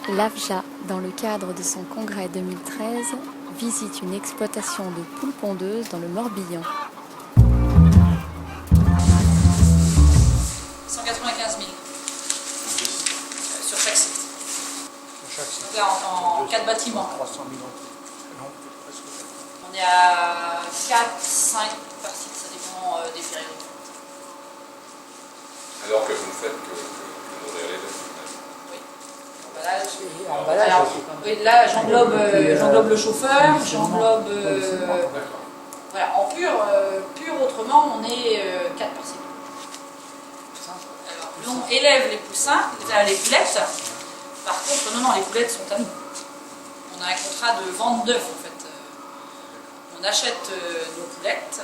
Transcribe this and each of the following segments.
L'AFJA, dans le cadre de son congrès 2013, visite une exploitation de poules pondeuses dans le Morbihan. 195 000 sur chaque site. Donc là, en 4 bâtiments. 300 000 non, presque. On est à 4, 5 par site, ça dépend des périodes. Alors que vous ne faites que nourrir les deux. Emballage. Alors, oui, là, j'englobe le chauffeur, j'englobe. Voilà, en pur autrement, on est 4 par site. Alors, on élève les poussins, les poulettes. Par contre, non, les poulettes sont à nous. On a un contrat de vente d'œufs, en fait. On achète nos poulettes.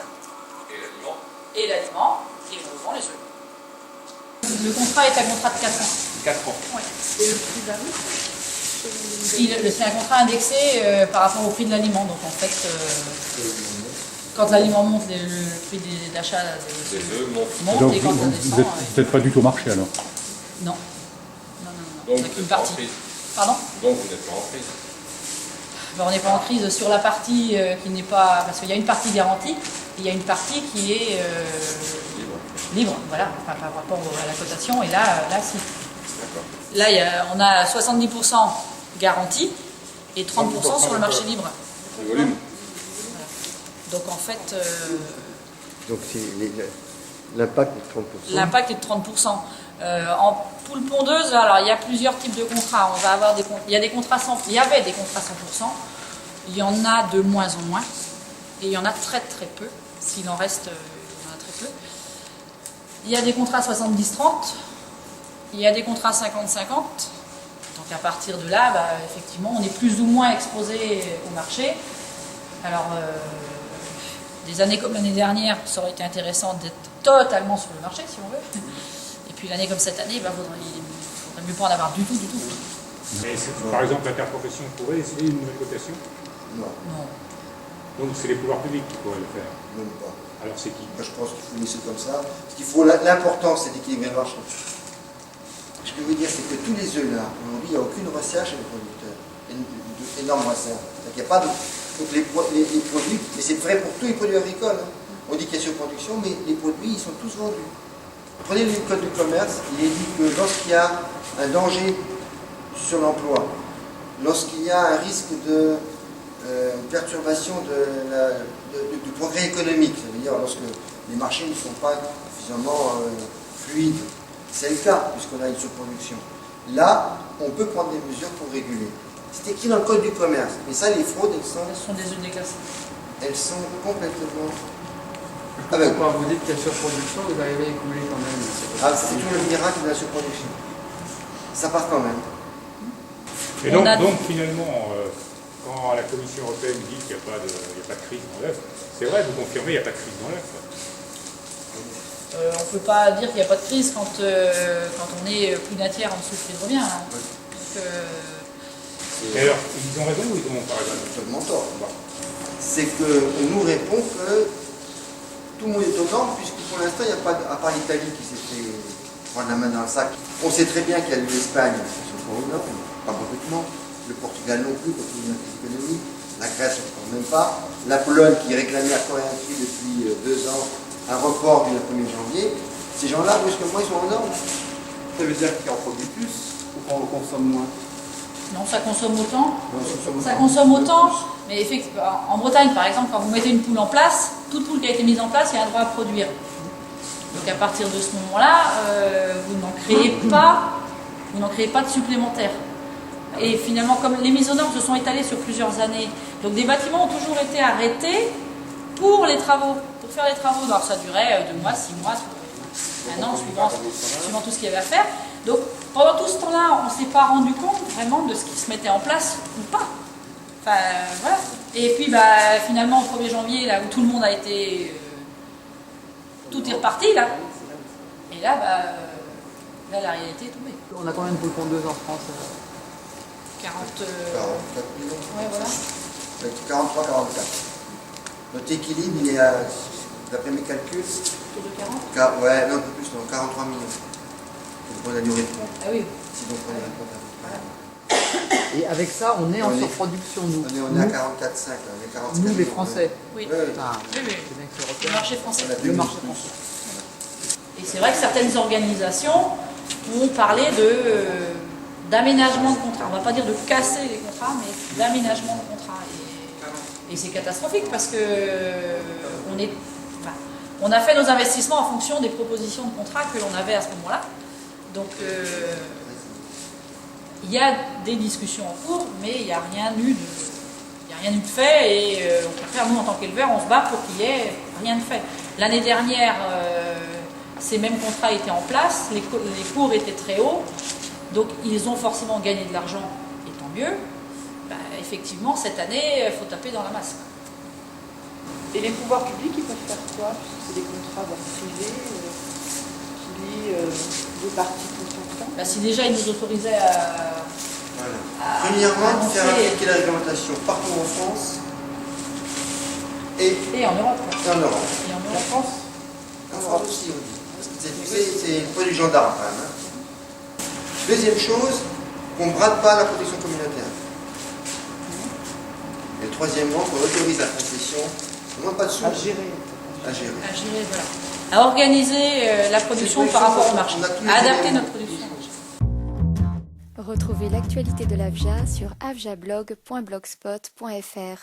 Et l'aliment, et on vend les œufs. Le contrat est un contrat de 4 ans. 4 ans. Ouais. Et le prix varie? C'est un contrat indexé par rapport au prix de l'aliment. Donc en fait, quand l'aliment monte, le prix d'achat des œufs monte. Donc et quand ça vous descend. n'êtes pas du tout au marché alors? Non. Donc C'est vous qu'une n'êtes pas en partie. crise. Pardon? Donc vous n'êtes pas en crise. Ben, on n'est pas en crise sur la partie qui n'est pas. Parce qu'il y a une partie garantie, et il y a une partie qui est libre, voilà, enfin, par rapport à la cotation, et là si. Là, on a 70% garantie et 30% sur le marché libre. Le volume. Voilà. Donc en fait, Donc l'impact est 30%. l'impact est de 30%. En poule pondeuse, alors il y a plusieurs types de contrats. On va avoir il y a des contrats il y avait des contrats 100%. Il y en a de moins en moins. Et il y en a très très peu. S'il en reste, il y en a très peu. Il y a des contrats 70-30. Il y a des contrats 50-50. Donc à partir de là, effectivement, on est plus ou moins exposé au marché. Alors, des années comme l'année dernière, ça aurait été intéressant d'être totalement sur le marché, si on veut. Et puis l'année comme cette année, il faudrait mieux pas en avoir du tout. Mais par exemple, l'interprofession pourrait essayer une nouvelle cotation? Non, Non. Donc c'est les pouvoirs publics qui pourraient le faire. même pas. Alors c'est qui? Moi, je pense qu'il faut laisser comme ça. Ce qu'il faut, l'important, c'est d'équilibrer le marché. Ce que je veux dire, c'est que tous les œufs là, aujourd'hui, il n'y a aucune recherche chez les producteurs. Énorme recherche. Il n'y a pas de. Donc les produits, et c'est vrai pour tous les produits agricoles. Hein. On dit qu'il y a surproduction, mais les produits, ils sont tous vendus. Prenez le code du commerce, il est dit que lorsqu'il y a un danger sur l'emploi, lorsqu'il y a un risque de perturbation du progrès économique, ça veut dire lorsque les marchés ne sont pas suffisamment fluides, c'est le cas puisqu'on a une surproduction. Là, on peut prendre des mesures pour réguler. C'est écrit dans le code du commerce, mais ça, les fraudes, Ce sont des œufs déclassés. elles sont complètement... Pourquoi vous dites qu'il y a surproduction, vous arrivez à écouler quand même? c'est toujours le miracle de la surproduction. Ça part quand même. Et donc finalement, quand la Commission européenne dit qu'il n'y a pas de crise dans l'œuf, c'est vrai, vous confirmez, il n'y a pas de crise dans l'œuf. On ne peut pas dire qu'il n'y a pas de crise quand on est plus d'un tiers en dessous de prix de revient. Hein. Donc, Et alors, ils ont raison ou ils ont pas raison? Absolument tort. C'est qu'on nous répond que tout le monde est aux normes, puisque pour l'instant, il n'y a pas, à part l'Italie qui s'est fait prendre la main dans le sac. On sait très bien qu'il y a l'Espagne qui sont pas aux normes, pas complètement. Le Portugal non plus, parce qu'il y a une crise économique. La Grèce, encore même pas. La Pologne qui réclamait à corps et à cri depuis 2 ans un report du 1er janvier. Ces gens-là, brusquement, ils sont aux normes. Ça veut dire qu'on produit plus ou qu'on consomme moins? non, ça consomme autant. Ça Ça consomme autant, mais effectivement, en Bretagne, par exemple, quand vous mettez une poule en place, toute poule qui a été mise en place, il y a un droit à produire. Donc à partir de ce moment-là, vous n'en créez pas de supplémentaire. Et finalement, comme les mises aux normes se sont étalées sur plusieurs années, donc des bâtiments ont toujours été arrêtés pour les travaux, pour faire les travaux. Alors ça durait 2 mois, 6 mois, 1 an, suivant tout ce qu'il y avait à faire. Donc pendant tout ce temps-là, on ne s'est pas rendu compte vraiment de ce qui se mettait en place ou pas. Enfin voilà. Et puis finalement au 1er janvier, là où tout le monde a été... tout est reparti là. Et là, là la réalité est tombée. On a combien de poules pondeuses en France? 44 millions. ouais, voilà. 43, 44. Notre équilibre, il est à, d'après mes calculs, Autour de 40. ouais, non, un peu plus, non, 43 millions. Pour la durée de compte. Ah oui. Si donc on est à compte à peu près. Et avec ça, on est en On est- surproduction, nous. On est à 44,5, là, on est 45. Nous, les Français. Oui, Ouais, ouais. Enfin, oui, oui. c'est bien que c'est Le européen. marché français. On a Le 2000 marché plus. français. Et c'est vrai que certaines organisations ont parlé d'aménagement de contrats. On ne va pas dire de casser les contrats, mais d'aménagement de contrats. Et c'est catastrophique parce que on a fait nos investissements en fonction des propositions de contrats que l'on avait à ce moment-là. Donc il y a des discussions en cours, mais il n'y a rien eu de fait. Et au contraire, nous en tant qu'éleveurs, on se bat pour qu'il n'y ait rien de fait. L'année dernière, ces mêmes contrats étaient en place, les cours étaient très hauts, donc ils ont forcément gagné de l'argent, et tant mieux. Bah, effectivement, cette année, il faut taper dans la masse. Et les pouvoirs publics, ils peuvent faire quoi? Puisque c'est des contrats privés qui lient deux parties contractantes. Bah, si déjà ils nous autorisaient à... Voilà. Premièrement, annoncer- faire appliquer la réglementation partout en France et Et en Europe. quoi. en Europe. Et en La Europe. France, En France aussi, on dit. Parce que c'est le produit gendarme quand même. Hein. Deuxième chose, qu'on ne brade pas la protection communautaire. Et troisièmement, qu'on autorise la concession, on ne demande pas de sous à gérer. à gérer. À gérer, voilà. À organiser la production par rapport au marché. On a tous les À adapter éléments. notre production au marché. Retrouvez l'actualité de l'AFJA sur afjablog.blogspot.fr.